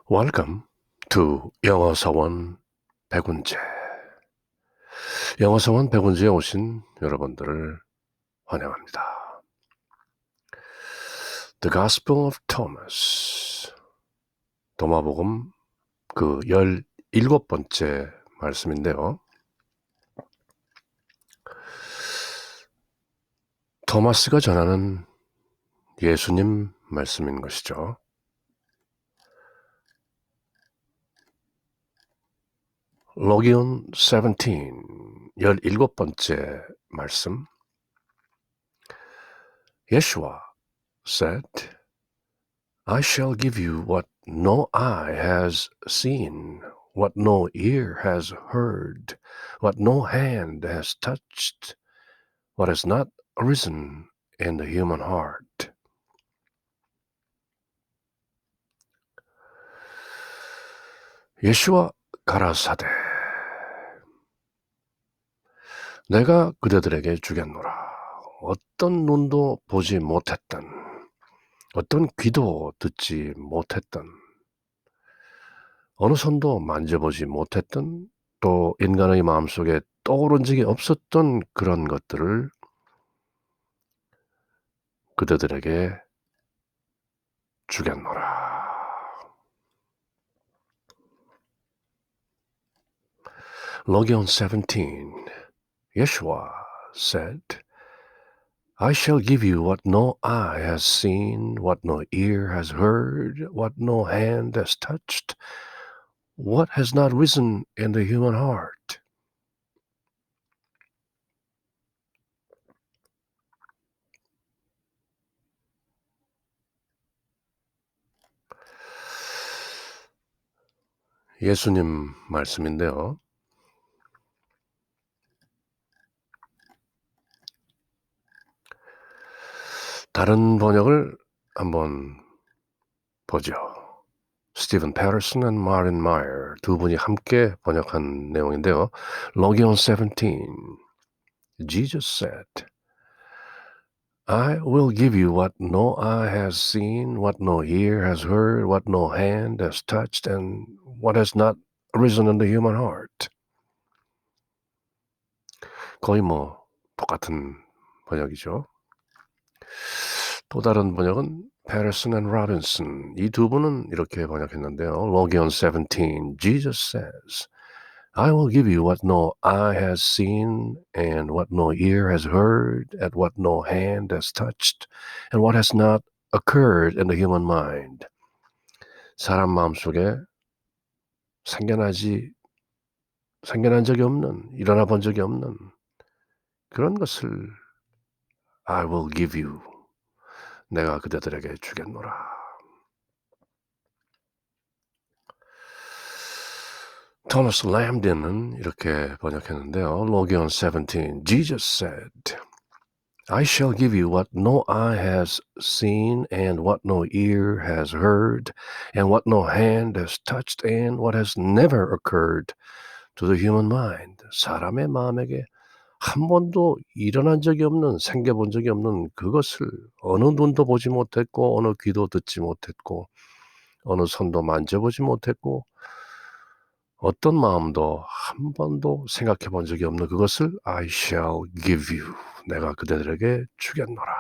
Welcome to 영어사원 백운재. 영어사원 백운재에 오신 여러분들을 환영합니다. The Gospel of Thomas. 도마복음 그 17번째 말씀인데요. 토마스가 전하는 예수님 말씀인 것이죠. 로기온 17번째 말씀. Yeshua said, I shall give you what no eye has seen, what no ear has heard, what no hand has touched, what has not arisen in the human heart. 예수와 가라사대 내가 그대들에게 주겠노라. 어떤 눈도 보지 못했던, 어떤 귀도 듣지 못했던, 어느 손도 만져보지 못했던, 또 인간의 마음속에 떠오른 적이 없었던 그런 것들을 그대들에게 주겠노라. Logion 17, Yeshua said, I shall give you what no eye has seen, what no ear has heard, what no hand has touched, what has not risen in the human heart. 예수님 말씀인데요. 다른 번역을 한번 보죠. 스티븐 패터슨 and 마린 마이어 두 분이 함께 번역한 내용인데요. Logion 17, Jesus said, I will give you what no eye has seen, what no ear has heard, what no hand has touched, and what has not arisen in the human heart. 거의 똑같은 번역이죠. 또 다른 번역은 Patterson and Robinson 이 두 분은 이렇게 번역했는데요. Logion 17, Jesus says, I will give you what no eye has seen and what no ear has heard and what no hand has touched and what has not occurred in the human mind. 사람 마음속에 생겨난 적이 없는, 일어나 본 적이 없는 그런 것을 I will give you. 내가 그대들에게 주겠노라. 토마스 램딘은 이렇게 번역했는데요. Logion 17, Jesus said, I shall give you what no eye has seen and what no ear has heard and what no hand has touched and what has never occurred to the human mind. 사람의 마음에게 한 번도 일어난 적이 없는, 생겨본 적이 없는 그것을 어느 눈도 보지 못했고 어느 귀도 듣지 못했고 어느 손도 만져보지 못했고 어떤 마음도 한 번도 생각해 본 적이 없는 그것을 I shall give you. 내가 그대들에게 주겠노라.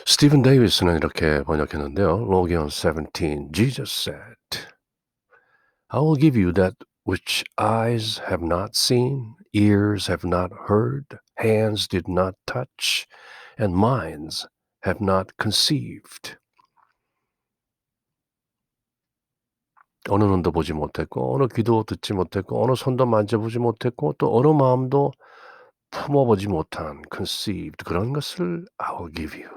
스티븐 데이비스는 이렇게 번역했는데요. Logion 17, Jesus said, I will give you that which eyes have not seen, ears have not heard, hands did not touch, and minds have not conceived. 어느 눈도 보지 못했고 어느 귀도 듣지 못했고 어느 손도 만져보지 못했고 또 어느 마음도 품어보지 못한 conceived 그런 것을 I will give you.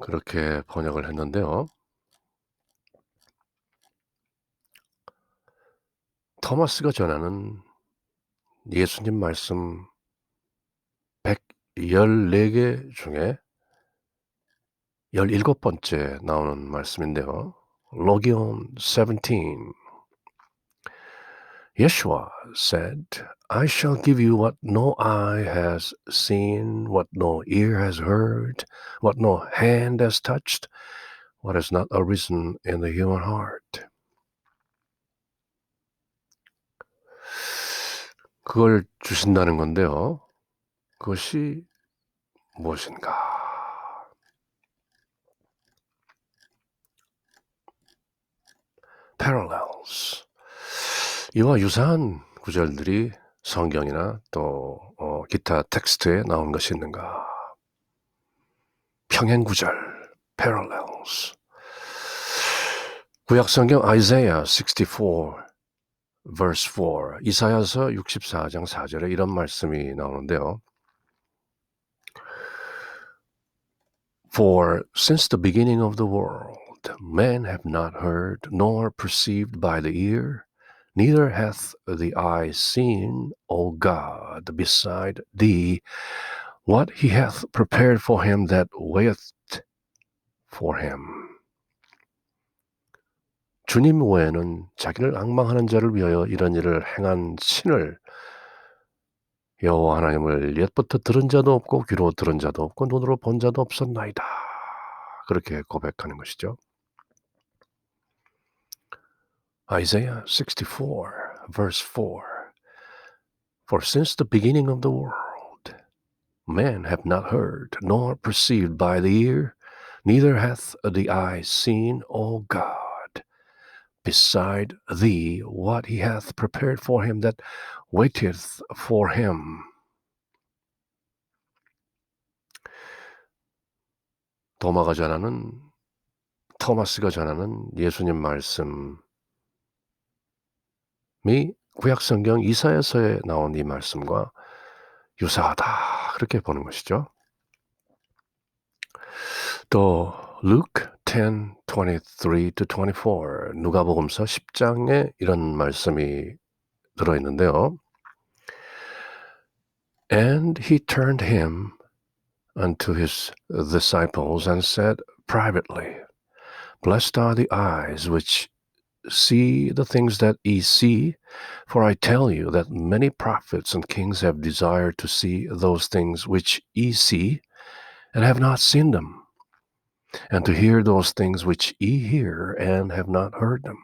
그렇게 번역을 했는데요. 토마스가 전하는 예수님 말씀 114개 중에 17번째 나오는 말씀인데요. Logion 17. Yeshua said, I shall give you what no eye has seen, what no ear has heard, what no hand has touched, what has not arisen in the human heart. 그걸 주신다는 건데요. 그것이 무엇인가? Parallels. 이와 유사한 구절들이 성경이나 또 기타 텍스트에 나온 것이 있는가? 평행 구절, parallels. 구약 성경 Isaiah 64 verse 4, 이사야서 64장 4절에 이런 말씀이 나오는데요. For since the beginning of the world, men have not heard, nor perceived by the ear, neither hath the eye seen, O God, beside thee, what he hath prepared for him that waiteth for him. 주님 외에는 자기를 앙망하는 자를 위하여 이런 일을 행한 신을 여호와 하나님을 옛부터 들은 자도 없고 귀로 들은 자도 없고 눈으로 본 자도 없었나이다. 그렇게 고백하는 것이죠. Isaiah 64 verse 4. For since the beginning of the world, men have not heard, nor perceived by the ear, neither hath the eye seen, O God, beside thee what he hath prepared for him that waiteth for him. 토마스가 전하는 예수님 말씀이 구약성경 이사야서에 나온 이 말씀과 유사하다. 그렇게 보는 것이죠. 또 Luke 10:23-24 누가복음서 10장에 이런 말씀이 들어있는데요. And he turned him unto his disciples and said privately, Blessed are the eyes which see the things that ye see, for I tell you that many prophets and kings have desired to see those things which ye see, and have not seen them, and to hear those things which ye hear, and have not heard them.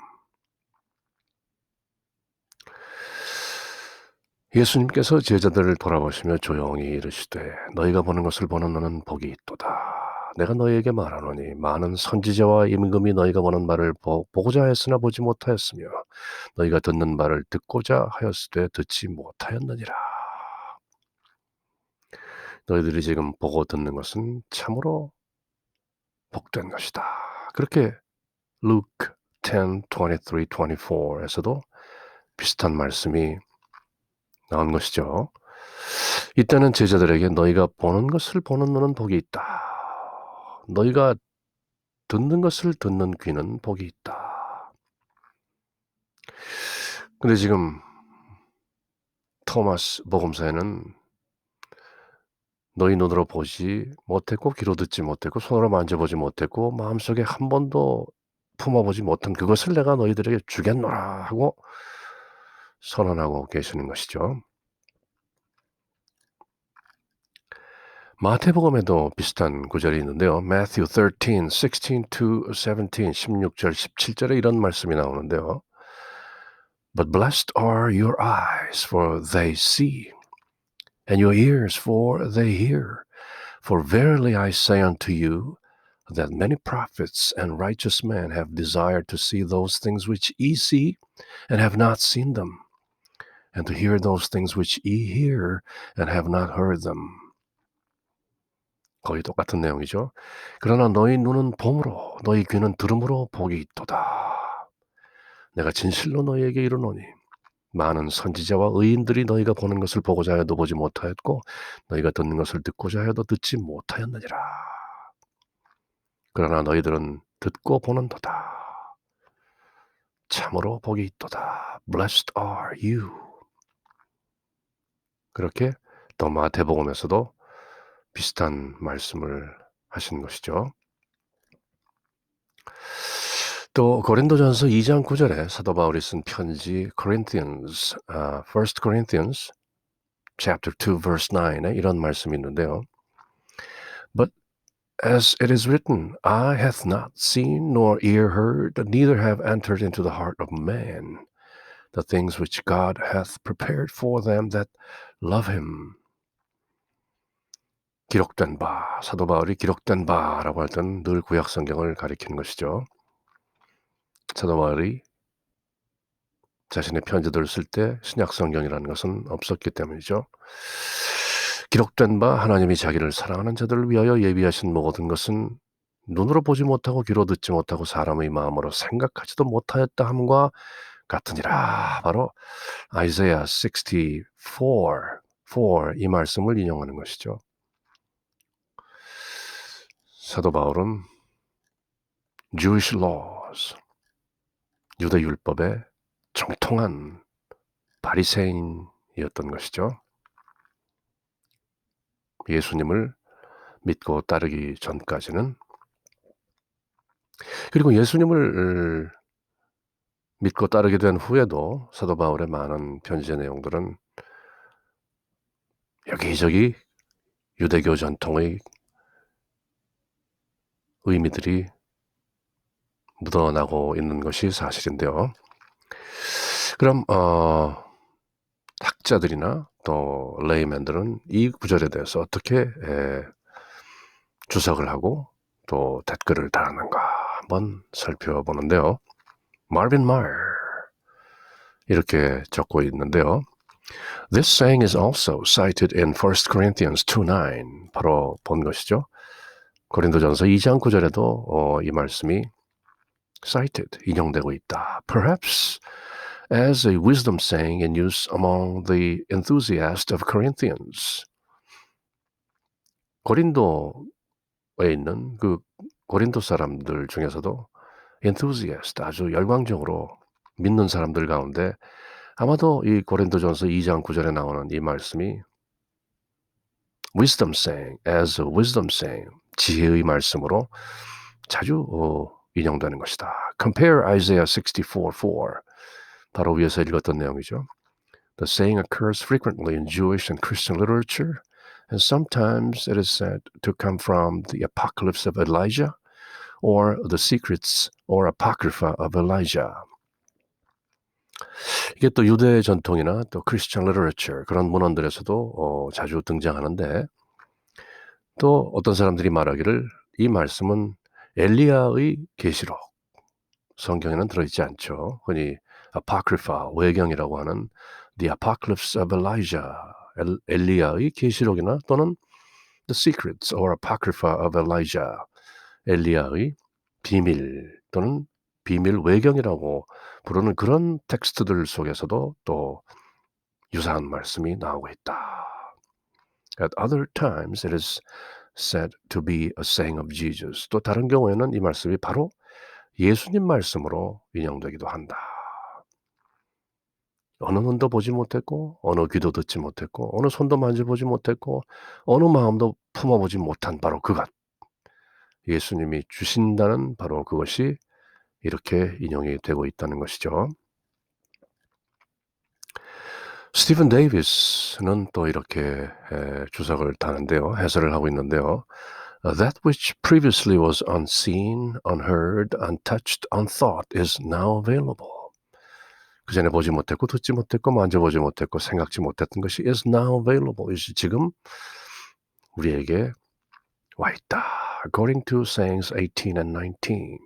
예수님께서 제자들을 돌아보시며 조용히 이르시되 너희가 보는 것을 보는 너는 복이 있도다. 내가 너희에게 말하노니 많은 선지자와 임금이 너희가 보는 바를 보고자 하였으나 보지 못하였으며 너희가 듣는 바를 듣고자 하였으되 듣지 못하였느니라. 너희들이 지금 보고 듣는 것은 참으로 복된 것이다. 그렇게 Luke 10:23-24에서도 비슷한 말씀이 나온 것이죠. 이때는 제자들에게 너희가 보는 것을 보는 눈은 복이 있다. 너희가 듣는 것을 듣는 귀는 복이 있다. 근데 지금 토마스 복음서에는 너희 눈으로 보지 못했고 귀로 듣지 못했고 손으로 만져보지 못했고 마음속에 한 번도 품어보지 못한 그것을 내가 너희들에게 주겠노라 하고 선언하고 계시는 것이죠. 마태복음에도 비슷한 구절이 있는데요. Matthew 13:16-17, 16절, 17절에 이런 말씀이 나오는데요. But blessed are your eyes, for they see, and your ears, for they hear. For verily I say unto you, that many prophets and righteous men have desired to see those things which ye see, and have not seen them, and to hear those things which ye hear, and have not heard them. 거의 똑같은 내용이죠. 그러나 너희 눈은 봄으로 너희 귀는 들음으로 복이 있도다. 내가 진실로 너희에게 이르노니 많은 선지자와 의인들이 너희가 보는 것을 보고자 하여도 보지 못하였고 너희가 듣는 것을 듣고자 하여도 듣지 못하였느니라. 그러나 너희들은 듣고 보는도다. 참으로 복이 있도다. Blessed are you. 그렇게 또 마태복음에서도 비슷한 말씀을 하신 것이죠. 또 고린도전서 2장 9 절에 사도 바울이 쓴 편지 First Corinthians chapter 2 verse 9에 이런 말씀이 있는데요. But as it is written, eye hath not seen nor ear heard, neither have entered into the heart of man the things which God hath prepared for them that love him. 기록된 바, 사도 바울이 기록된 바라고 할 때는 늘 구약 성경을 가리키는 것이죠. 사도 바울이 자신의 편지들을 쓸 때 신약 성경이라는 것은 없었기 때문이죠. 기록된 바 하나님이 자기를 사랑하는 자들을 위하여 예비하신 모든 것은 눈으로 보지 못하고 귀로 듣지 못하고 사람의 마음으로 생각하지도 못하였다 함과 같으니라. 바로 아이사야 64, 4 이 말씀을 인용하는 것이죠. 사도 바울은 Jewish laws, 유대 율법에 정통한 바리새인이었던 것이죠. 예수님을 믿고 따르기 전까지는. 그리고 예수님을 믿고 따르게 된 후에도 사도 바울의 많은 편지의 내용들은 여기저기 유대교 전통의 의미들이 묻어나고 있는 것이 사실인데요. 그럼 학자들이나 또 레이맨들은 이 구절에 대해서 어떻게 주석을 하고 또 댓글을 달았는가 한번 살펴보는데요. 마빈 마일 이렇게 적고 있는데요. This saying is also cited in 1 Corinthians 2:9 바로 본 것이죠. 고린도전서 2장 9절에도 이 말씀이 cited 인용되고 있다. Perhaps as a wisdom saying in use among the enthusiasts of Corinthians. 고린도에 있는 그 고린도 사람들 중에서도 enthusiast 아주 열광적으로 믿는 사람들 가운데 아마도 이 고린도전서 2장 9절에 나오는 이 말씀이 wisdom saying, as a wisdom saying, 지혜의 말씀으로 자주 인용되는 것이다. Compare Isaiah 64:4. 바로 위에서 읽었던 내용이죠. The saying occurs frequently in Jewish and Christian literature, and sometimes it is said to come from the Apocalypse of Elijah or the Secrets or Apocrypha of Elijah. 이게 또 유대 전통이나 또 Christian literature 그런 문헌들에서도 자주 등장하는데 또 어떤 사람들이 말하기를 이 말씀은 엘리야의 계시록 성경에는 들어있지 않죠. 흔히 Apocrypha 외경이라고 하는 The Apocalypse of Elijah 엘리야의 계시록이나 또는 The Secrets or Apocrypha of Elijah 엘리야의 비밀 또는 비밀 외경이라고 부르는 그런 텍스트들 속에서도 또 유사한 말씀이 나오고 있다. At other times it is said to be a saying of Jesus. 또 다른 경우에는 이 말씀이 바로 예수님 말씀으로 인용되기도 한다. 어느 눈도 보지 못했고 어느 귀도 듣지 못했고 어느 손도 만져보지 못했고 어느 마음도 품어보지 못한 바로 그것. 예수님이 주신다는 바로 그것이 이렇게 인용이 되고 있다는 것이죠. 스티븐 데이비스는 또 이렇게 주석을 다는데요. 해설을 하고 있는데요. That which previously was unseen, unheard, untouched, unthought is now available. 그 전에 보지 못했고 듣지 못했고 만져보지 못했고 생각지 못했던 것이 is now available. 이것이 지금 우리에게 와 있다. According to sayings 18 and 19.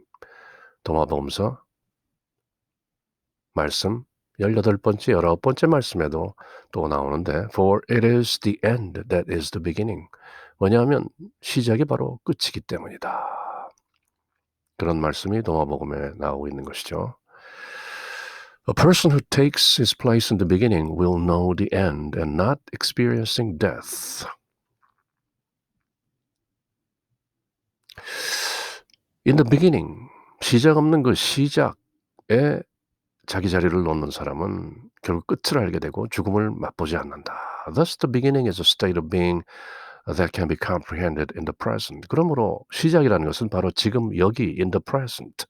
도마복음서 말씀 18번째, 19번째 말씀에도 또 나오는데 For it is the end that is the beginning. 왜냐하면 시작이 바로 끝이기 때문이다. 그런 말씀이 도마복음에 나오고 있는 것이죠. A person who takes his place in the beginning will know the end and not experiencing death. In the beginning, 시작 없는 그 시작에 자기 자리를 놓는 사람은 결국 끝을 알게 되고 죽음을 맛보지 않는다. Thus the beginning is a state of being that can be comprehended in the present. 그러므로 시작이라는 것은 바로 지금 여기 in the present.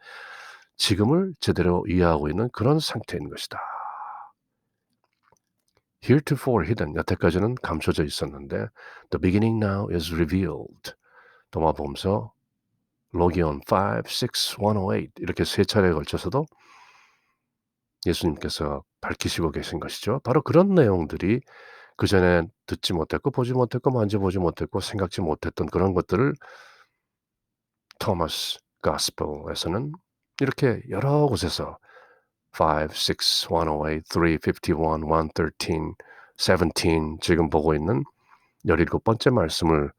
지금을 제대로 이해하고 있는 그런 상태인 것이다. Heretofore hidden, 여태까지는 감춰져 있었는데 The beginning now is revealed. 도마보험서 로기온 5, 6, 108 이렇게 세 차례에 걸쳐서도 예수님께서 밝히시고 계신 것이죠. 바로 그런 내용들이 그전에 듣지 못했고 보지 못했고 만져보지 못했고 생각지 못했던 그런 것들을 토마스 가스펠에서는 이렇게 여러 곳에서 5, 6, 108, 351, 113, 17 지금 보고 있는 17번째 말씀을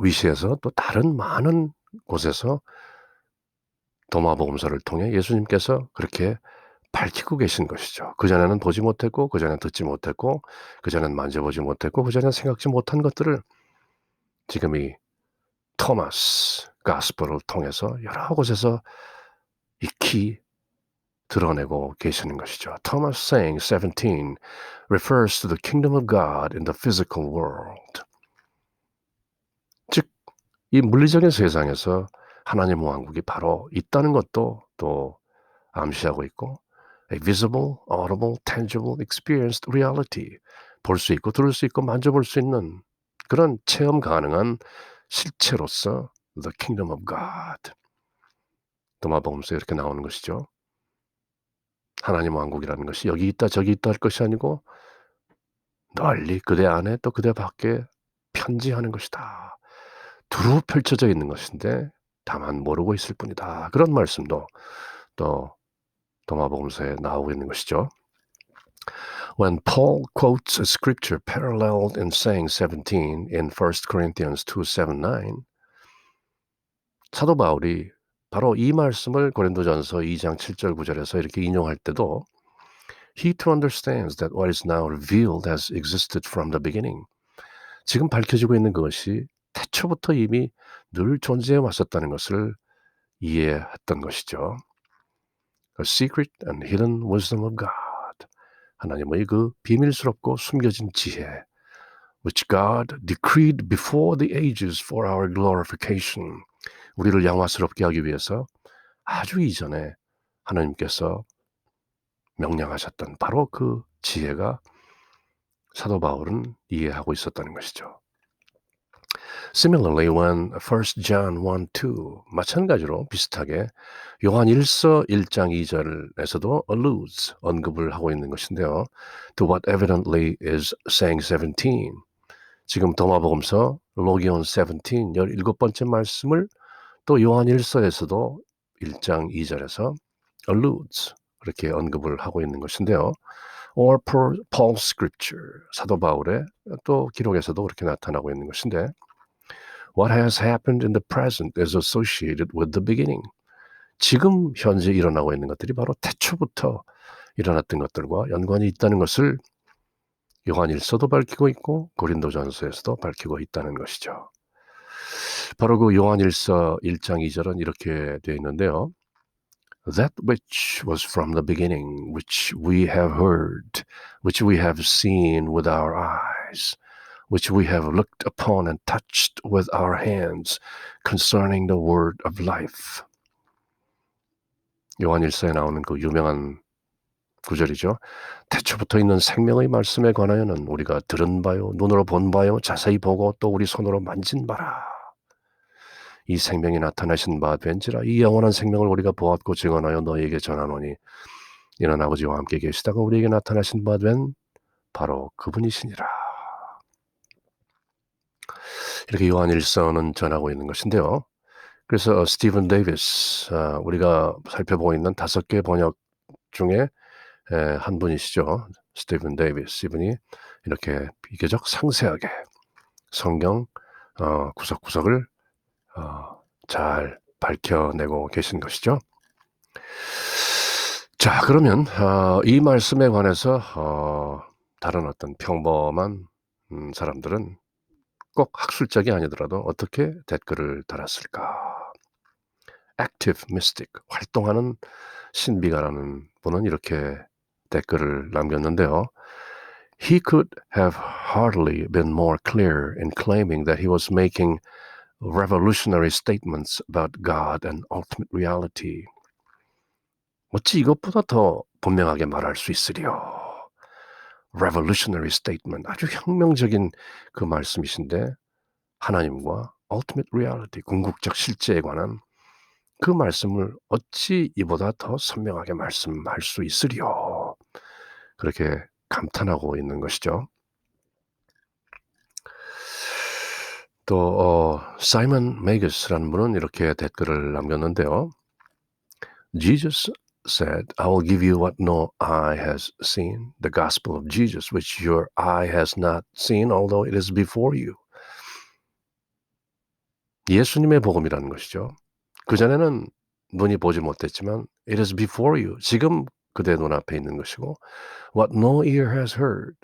위시해서 또 다른 많은 곳에서 도마복음서를 통해 예수님께서 그렇게 밝히고 계신 것이죠. 그전에는 보지 못했고 그전에는 듣지 못했고 그전에는 만져보지 못했고 그전에는 생각지 못한 것들을 지금 이 토마스 가스펠을 통해서 여러 곳에서 익히 드러내고 계시는 것이죠. Thomas saying 17 refers to the kingdom of God in the physical world. 즉, 이 물리적인 세상에서 하나님의 왕국이 바로 있다는 것도 또 암시하고 있고 a visible, audible, tangible, experienced reality 볼 수 있고 들을 수 있고 만져볼 수 있는 그런 체험 가능한 실체로서 the kingdom of God 도마복음서에 이렇게 나오는 것이죠. 하나님 왕국이라는 것이 여기 있다 저기 있다 할 것이 아니고 널리 그대 안에 또 그대 밖에 편지하는 것이다. 두루 펼쳐져 있는 것인데 다만 모르고 있을 뿐이다. 그런 말씀도 또 도마복음서에 나오고 있는 것이죠. When Paul quotes a scripture paralleled in saying 17 in 1 Corinthians 2, 7, 9 사도 바울이 바로 이 말씀을 고린도전서 2장 7절 9절에서 이렇게 인용할 때도 He too understands that what is now revealed has existed from the beginning. 지금 밝혀지고 있는 그것이 태초부터 이미 늘 존재해 왔었다는 것을 이해했던 것이죠. A secret and hidden wisdom of God. 하나님의 그 비밀스럽고 숨겨진 지혜, which God decreed before the ages for our glorification. 우리를 양화스럽게 하기 위해서 아주 이전에 하나님께서 명령하셨던 바로 그 지혜가 사도 바울은 이해하고 있었다는 것이죠. Similarly, when 1 John 1, 2 마찬가지로 비슷하게 요한 1서 1장 2절에서도 alludes, 언급을 하고 있는 것인데요. To what evidently is saying 17. 지금 도마복음서 로기온 17, 17번째 말씀을 또 요한 1서에서도 1장 2절에서 alludes, 이렇게 언급을 하고 있는 것인데요. Or Paul's scripture, 사도 바울의 또 기록에서도 그렇게 나타나고 있는 것인데 What has happened in the present is associated with the beginning. 지금 현재 일어나고 있는 것들이 바로 태초부터 일어났던 것들과 연관이 있다는 것을 요한일서도 밝히고 있고 고린도전서에서도 밝히고 있다는 것이죠. 바로 그 요한일서 1장 2절은 이렇게 되어 있는데요. That which was from the beginning, which we have heard, which we have seen with our eyes, which we have looked upon and touched with our hands concerning the word of life. 요한일서에 나오는 그 유명한 구절이죠. 태초부터 있는 생명의 말씀에 관하여는 우리가 들은 바요, 눈으로 본 바요, 자세히 보고 또 우리 손으로 만진 바라. 이 생명이 나타나신 바 된지라 이 영원한 생명을 우리가 보았고 증언하여 너희에게 전하노니 이는 아버지와 함께 계시다가 우리에게 나타나신 바 된 바로 그분이시니라. 이렇게 요한일서는 전하고 있는 것인데요. 그래서 스티븐 데이비스, 우리가 살펴보고 있는 5개 번역 중에 한 분이시죠. 스티븐 데이비스, 이분이 이렇게 비교적 상세하게 성경 구석구석을 잘 밝혀내고 계신 것이죠. 자, 그러면 이 말씀에 관해서 다른 어떤 평범한 사람들은 꼭 학술적이 아니더라도 어떻게 댓글을 달았을까? Active Mystic, 활동하는 신비가라는 분은 이렇게 댓글을 남겼는데요. He could have hardly been more clear in claiming that he was making revolutionary statements about God and ultimate reality. 어찌 이것보다 더 분명하게 말할 수 있으리요. revolutionary statement, 아주 혁명적인 그 말씀이신데 하나님과 ultimate reality, 궁극적 실제에 관한 그 말씀을 어찌 이보다 더 선명하게 말씀할 수 있으리요. 그렇게 감탄하고 있는 것이죠. 또 사이먼 메이거스라는 분은 이렇게 댓글을 남겼는데요. Jesus said, I will give you what no eye has seen, the gospel of Jesus, which your eye has not seen, although it is before you. 예수님의 복음이라는 것이죠. 그전에는 눈이 보지 못했지만 it is before you. 지금 그대 눈앞에 있는 것이고 what no ear has heard.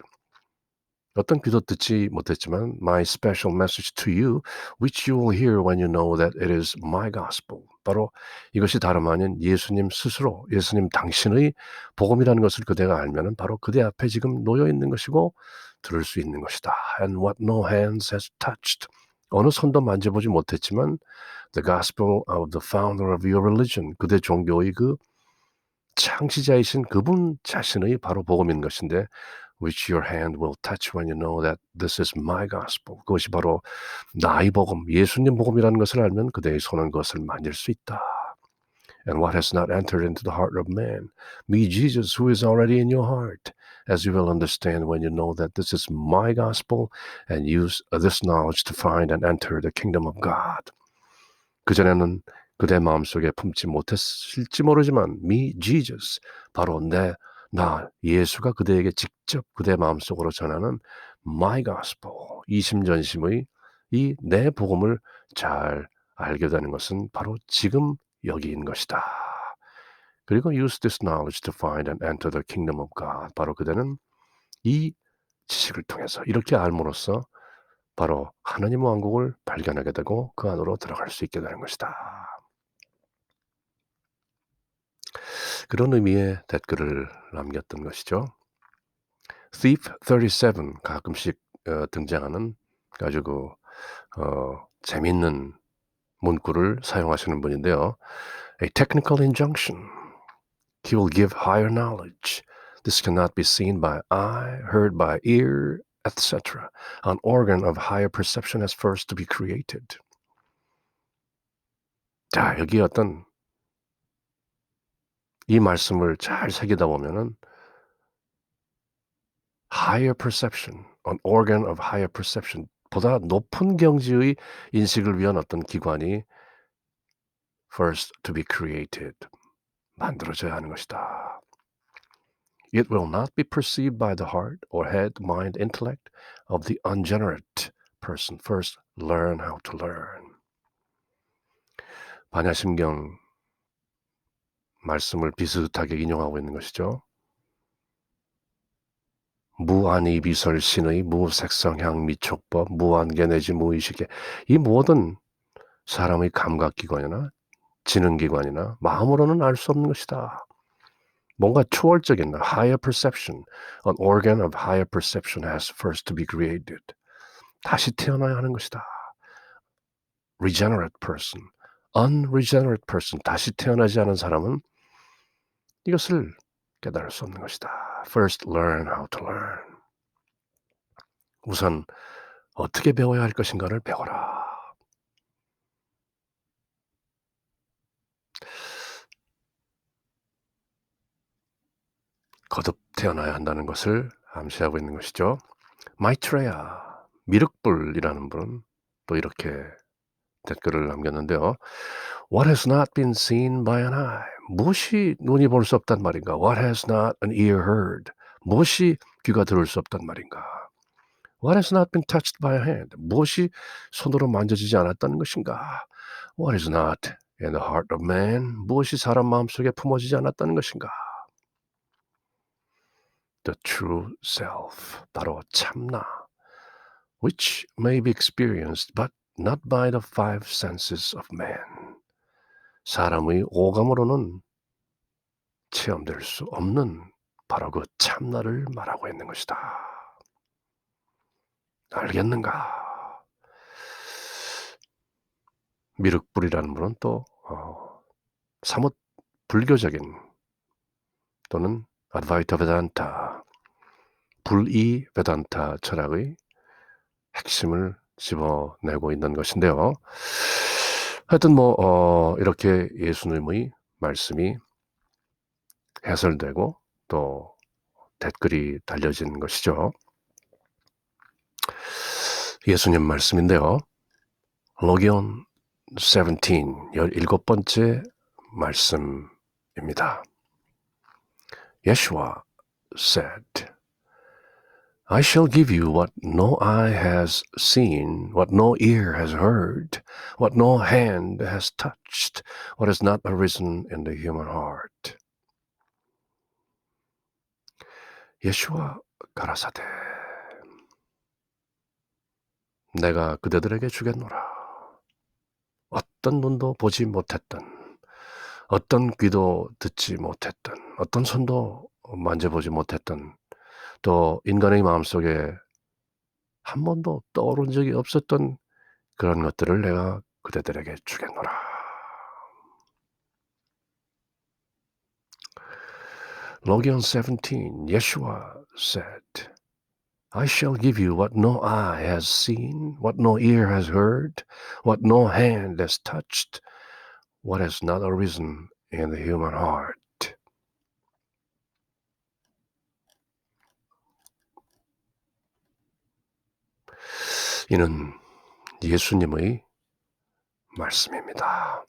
어떤 귀도 듣지 못했지만 my special message to you, which you will hear when you know that it is my gospel. 바로 이것이 다름 아닌 예수님 스스로, 예수님 당신의 복음이라는 것을 그대가 알면은 바로 그대 앞에 지금 놓여 있는 것이고 들을 수 있는 것이다. And what no hands has touched. 어느 손도 만져보지 못했지만 the gospel of the founder of your religion. 그대 종교의 그 창시자이신 그분 자신의 바로 복음인 것인데 which your hand will touch when you know that this is my gospel. 그것이 바로 나의 복음, 예수님 복음이라는 것을 알면 그대의 손은 그것을 만질 수 있다. And what has not entered into the heart of man, me Jesus who is already in your heart, as you will understand when you know that this is my gospel and use this knowledge to find and enter the kingdom of God. 그전에는 그대 마음속에 품지 못했을지 모르지만 me Jesus, 바로 나 예수가 그대에게 직접 그대 마음속으로 전하는 my gospel, 이심전심의 이 내 복음을 잘 알게 되는 것은 바로 지금 여기인 것이다. 그리고 use this knowledge to find and enter the kingdom of God. 바로 그대는 이 지식을 통해서 이렇게 알므로써 바로 하나님 왕국을 발견하게 되고 그 안으로 들어갈 수 있게 되는 것이다. 그런 의미의 댓글을 남겼던 것이죠. Thief 37 가끔씩 등장하는 아주 재밌는 문구를 사용하시는 분인데요. A technical injunction. He will give higher knowledge. This cannot be seen by eye, heard by ear, etc. An organ of higher perception has first to be created. 자, 여기 어떤 이 말씀을 잘 새기다 보면은 higher perception, an organ of higher perception, 보다 높은 경지의 인식을 위한 어떤 기관이 first to be created, 만들어져야 하는 것이다. It will not be perceived by the heart or head, mind, intellect of the ungenerate person. First, learn how to learn. 반야심경 말씀을 비슷하게 인용하고 있는 것이죠. 무한의 비설신의 무색성향 미촉법 무한계 내지 무의식의 이 모든 사람의 감각기관이나 지능기관이나 마음으로는 알 수 없는 것이다. 뭔가 초월적인 higher perception, an organ of higher perception has first to be created. 다시 태어나야 하는 것이다. Regenerate person, unregenerate person, 다시 태어나지 않은 사람은 이것을 깨달을 수 없는 것이다. First learn how to learn. 우선 어떻게 배워야 할 것인가를 배워라. 거듭 태어나야 한다는 것을 암시하고 있는 것이죠. 마이트레야, 미륵불이라는 분은 또 이렇게 댓글을 남겼는데요. What has not been seen by an eye? 무엇이 눈이 볼 수 없단 말인가? What has not an ear heard? 무엇이 귀가 들을 수 없단 말인가? What has not been touched by a hand? 무엇이 손으로 만져지지 않았다는 것인가? What is not in the heart of man? 무엇이 사람 마음속에 품어지지 않았다는 것인가? The true self, 바로 참나, which may be experienced but not by the five senses of man. 사람의 오감으로는 체험될 수 없는 바로 그 참나를 말하고 있는 것이다. 알겠는가? 미륵불이라는 분은 또 사뭇 불교적인 또는 아드바이타 베단타, 불이 베단타 철학의 핵심을 집어내고 있는 것인데요. 하여튼 이렇게 예수님의 말씀이 해설되고 또 댓글이 달려진 것이죠. 예수님 말씀인데요. 로기온 17, 17번째 말씀입니다. Yeshua said, I shall give you what no eye has seen, what no ear has heard, what no hand has touched, what has not arisen in the human heart. 예수와 가라사대 내가 그대들에게 주겠노라. 어떤 눈도 보지 못했던, 어떤 귀도 듣지 못했던, 어떤 손도 만져보지 못했던, 또 인간의 마음속에 한 번도 떠오른 적이 없었던 그런 것들을 내가 그대들에게 주겠노라. Logan 17, Yeshua said, I shall give you what no eye has seen, what no ear has heard, what no hand has touched, what has not arisen in the human heart. 이는 예수님의 말씀입니다.